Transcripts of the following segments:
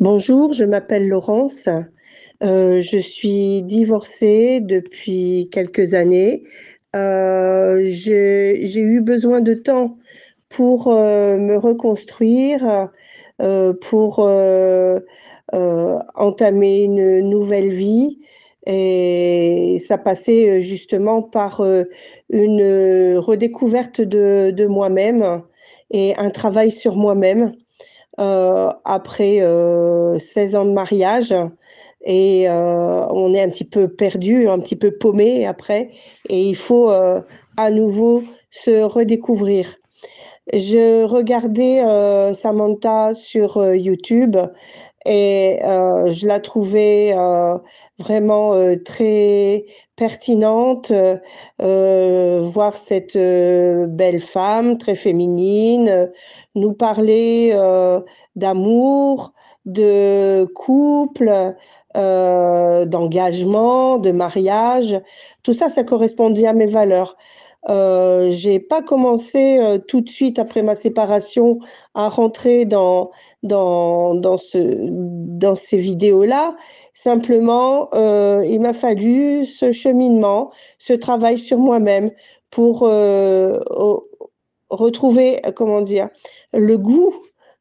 Bonjour, je m'appelle Laurence. Je suis divorcée depuis quelques années. J'ai eu besoin de temps pour me reconstruire, pour entamer une nouvelle vie. Et ça passait justement par une redécouverte de moi-même et un travail sur moi-même après 16 ans de mariage. Et on est un petit peu perdu, un petit peu paumé après. Et il faut à nouveau se redécouvrir. Je regardais Samantha sur YouTube et je la trouvais vraiment très pertinente, voir cette belle femme très féminine, nous parler d'amour, de couple, d'engagement, de mariage. Tout ça, ça correspondait à mes valeurs. J'ai pas commencé tout de suite après ma séparation à rentrer dans ces vidéos-là. Simplement, il m'a fallu ce cheminement, ce travail sur moi-même pour retrouver, comment dire, le goût,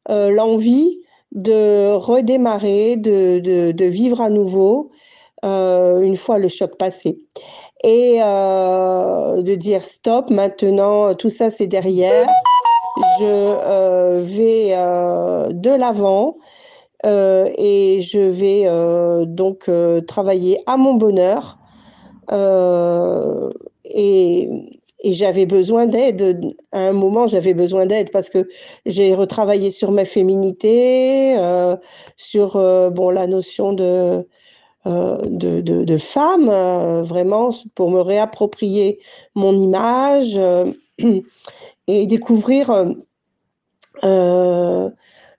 l'envie de redémarrer, de vivre à nouveau une fois le choc passé et de dire stop, maintenant tout ça c'est derrière, je vais de l'avant et je vais donc travailler à mon bonheur euh, et, et j'avais besoin d'aide. À un moment, j'avais besoin d'aide parce que j'ai retravaillé sur ma féminité, sur bon, la notion de femme, vraiment, pour me réapproprier mon image et découvrir euh,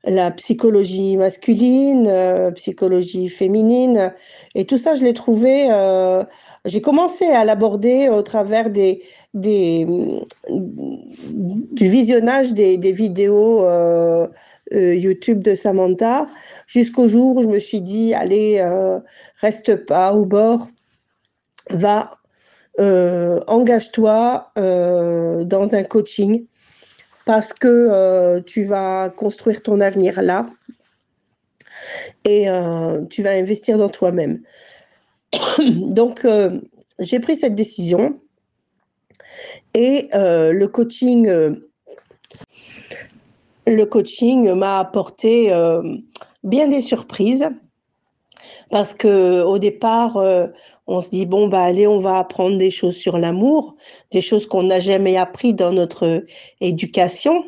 la psychologie masculine, psychologie féminine. Et tout ça, je l'ai trouvé, j'ai commencé à l'aborder au travers des, du visionnage des vidéos YouTube de Samantha, jusqu'au jour où je me suis dit, allez, reste pas au bord, va, engage-toi dans un coaching parce que tu vas construire ton avenir là et tu vas investir dans toi-même. Donc, j'ai pris cette décision et le coaching m'a apporté bien des surprises parce que au départ, on se dit bon bah allez, on va apprendre des choses sur l'amour, des choses qu'on n'a jamais appris dans notre éducation.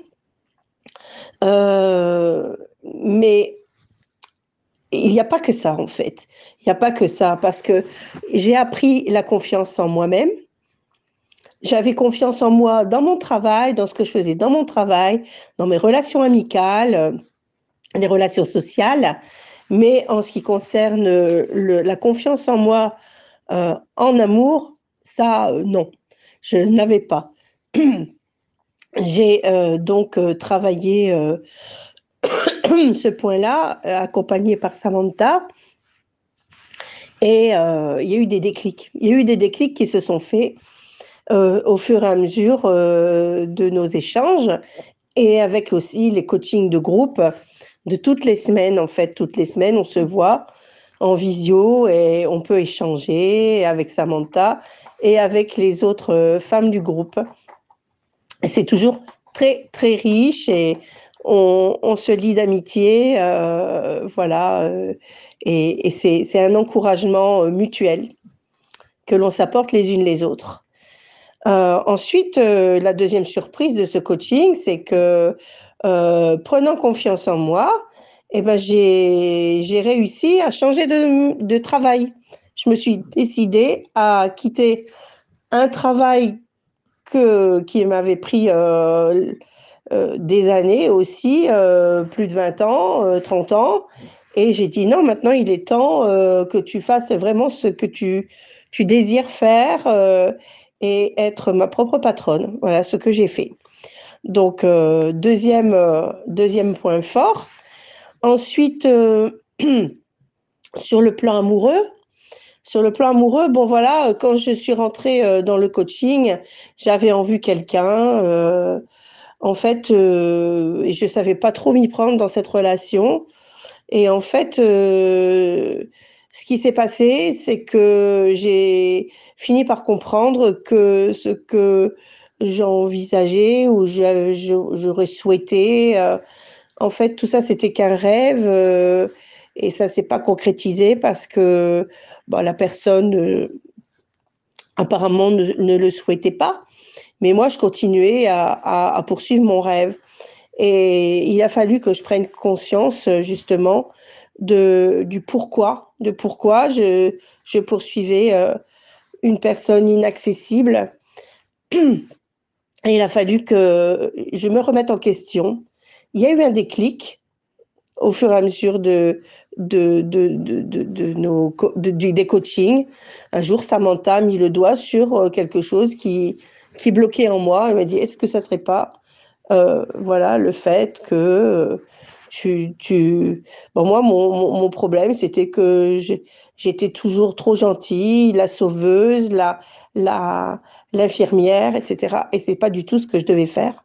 Euh, mais il n'y a pas que ça, en fait. Il n'y a pas que ça, parce que j'ai appris la confiance en moi-même. J'avais confiance en moi dans mon travail, dans ce que je faisais dans mon travail, dans mes relations amicales, les relations sociales. Mais en ce qui concerne la confiance en moi en amour, ça, non, je n'avais pas. J'ai donc travaillé ce point-là, accompagné par Samantha. Et il y a eu des déclics. Il y a eu des déclics qui se sont faits au fur et à mesure de nos échanges et avec aussi les coachings de groupe de toutes les semaines. En fait, toutes les semaines, on se voit en visio et on peut échanger avec Samantha et avec les autres femmes du groupe. C'est toujours très, très riche et on se lie d'amitié, voilà, et c'est un encouragement mutuel que l'on s'apporte les unes les autres. Ensuite, la deuxième surprise de ce coaching, c'est que prenant confiance en moi, eh ben, j'ai réussi à changer de travail. Je me suis décidée à quitter un travail qui m'avait pris des années aussi, plus de 20 ans, 30 ans. Et j'ai dit non, maintenant il est temps que tu fasses vraiment ce que tu désires faire et être ma propre patronne. Voilà ce que j'ai fait. Donc, deuxième point fort. Ensuite, sur le plan amoureux bon voilà, quand je suis rentrée, dans le coaching, j'avais en vue quelqu'un, en fait, et je savais pas trop m'y prendre dans cette relation et en fait, ce qui s'est passé, c'est que j'ai fini par comprendre que ce que j'envisageais ou j'aurais souhaité, en fait, tout ça, c'était qu'un rêve, et ça s'est pas concrétisé parce que, bah, la personne, apparemment ne le souhaitait pas. Mais moi, je continuais à poursuivre mon rêve et il a fallu que je prenne conscience, justement de pourquoi je poursuivais, une personne inaccessible et il a fallu que je me remette en question. Il y a eu un déclic au fur et à mesure de nos des coachings. Un jour, Samantha a mis le doigt sur quelque chose qui bloquait en moi. Elle m'a dit, est-ce que ça serait pas, voilà, le fait que bon, moi, mon problème, c'était que j'étais toujours trop gentille, la sauveuse, la, l'infirmière, etc. Et c'est pas du tout ce que je devais faire.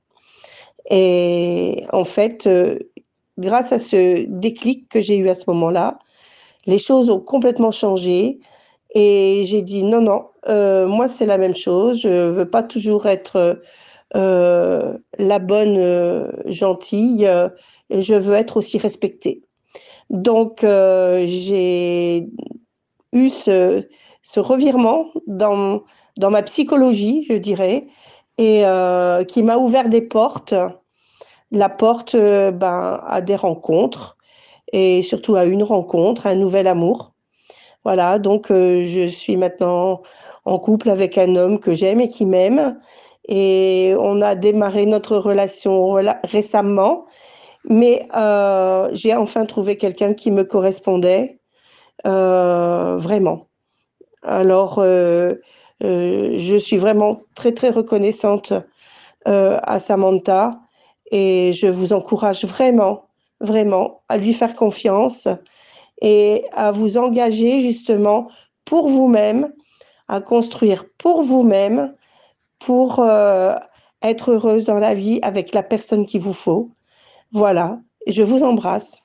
Et en fait, grâce à ce déclic que j'ai eu à ce moment-là, les choses ont complètement changé et j'ai dit: «Non, non, moi, c'est la même chose, je veux pas toujours être, la bonne, gentille, et je veux être aussi respectée». Donc j'ai eu ce revirement dans ma psychologie, je dirais et qui m'a ouvert des portes, la porte, ben, à des rencontres et surtout à une rencontre, un nouvel amour. Voilà, donc je suis maintenant en couple avec un homme que j'aime et qui m'aime et on a démarré notre relation récemment, mais j'ai enfin trouvé quelqu'un qui me correspondait, vraiment. Alors, je suis vraiment très, très reconnaissante, à Samantha et je vous encourage vraiment, vraiment à lui faire confiance et à vous engager justement pour vous-même, à construire pour vous-même, pour, être heureuse dans la vie avec la personne qu'il vous faut. Voilà, je vous embrasse.